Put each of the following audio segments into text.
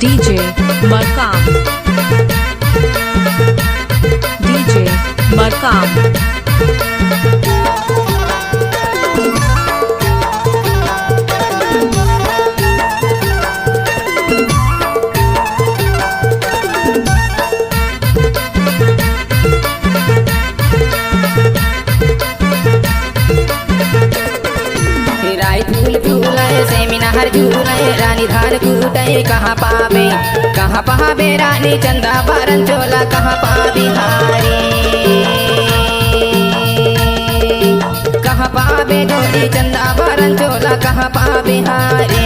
DJ Markam DJ Markam seminar झूले रानी धान कूटे कहाँ पावे रानी चंदा बारन चोला कहाँ पावे हारे कहाँ पावे जोड़ी चंदा बारन चोला कहाँ पावे हारे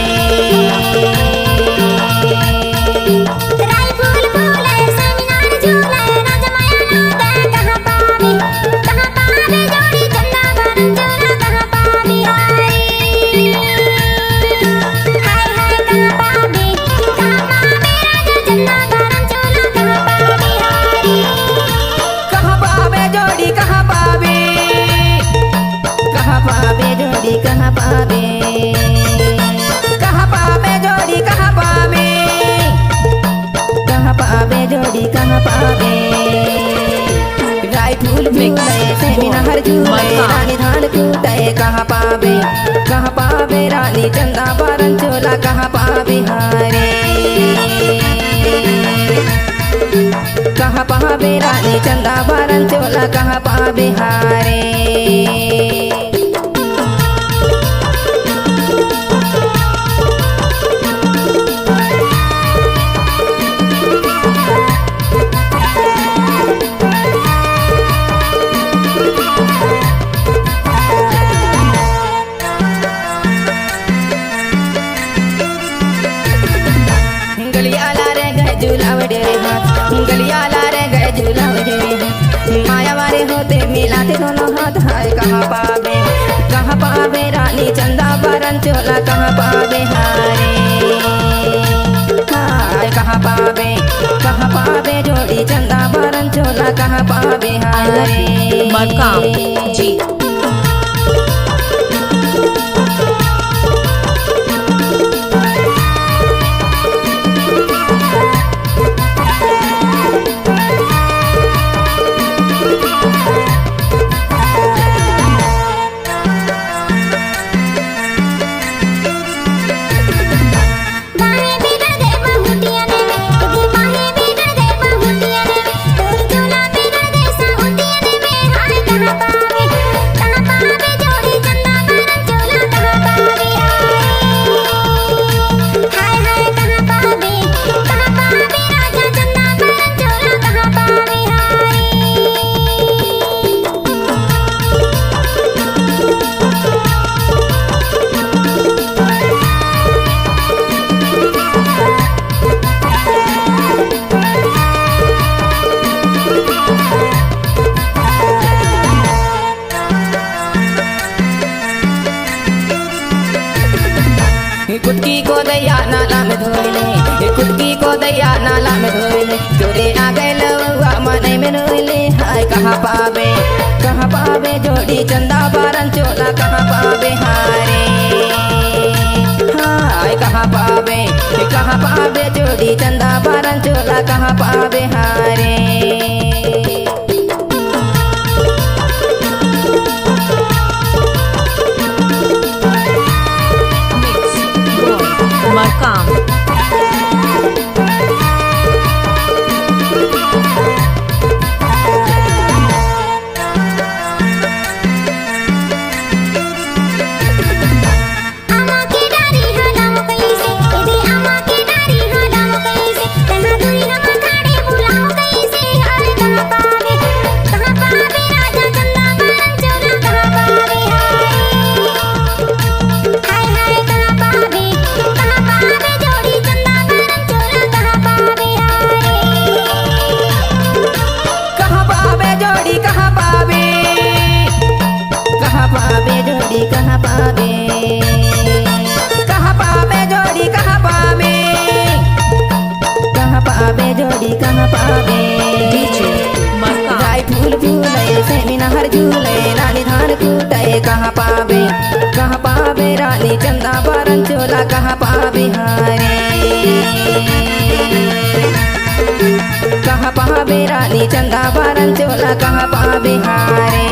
कहाँ पावे जोड़ी कहाँ पावे राय फूल फूले सेमिनार झूले रानी धान कूटे कहाँ पावे रानी चंदा बारन चोला कहाँ पावे हारे कहाँ पावे रानी चंदा बारन चोला कहाँ पावे हारे गलियाला रे गए झूलावड़े माया वारे होते मिलाते दोनों हाथ हाय कहाँ पावे रानी चंदा बारन चोला कहाँ पावे हारे हाय कहाँ पावे जोड़ी चंदा बारन चोला कहाँ पावे हारे Markam जी कुटकी को दैया नाला में धोइले कुटकी को दैया नाला में धोइले तोरे आ गए लौआ मने में रोइले हाय कहाँ पावे जोड़ी चंदा बारन चोला कहाँ पावे हारे हाय कहाँ पावे जोड़ी चंदा बारन चोला कहाँ पावे हारे Markam जोड़ी कहाँ पावे DJ Markam राय फूल फूले सेमिनार झूले रानी धान कूटे कहाँ पावे रानी चंदा बारन चोला कहाँ पावे हारे कहाँ पावे रानी चंदा बारन चोला कहाँ पावे हारे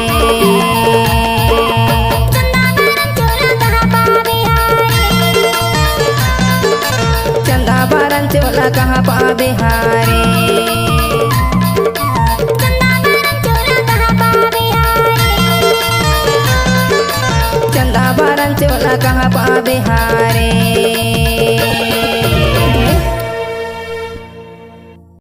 चंदा बारन चोला कहाँ पावे हारे चंदा बारन चोला कहाँ पावे हारे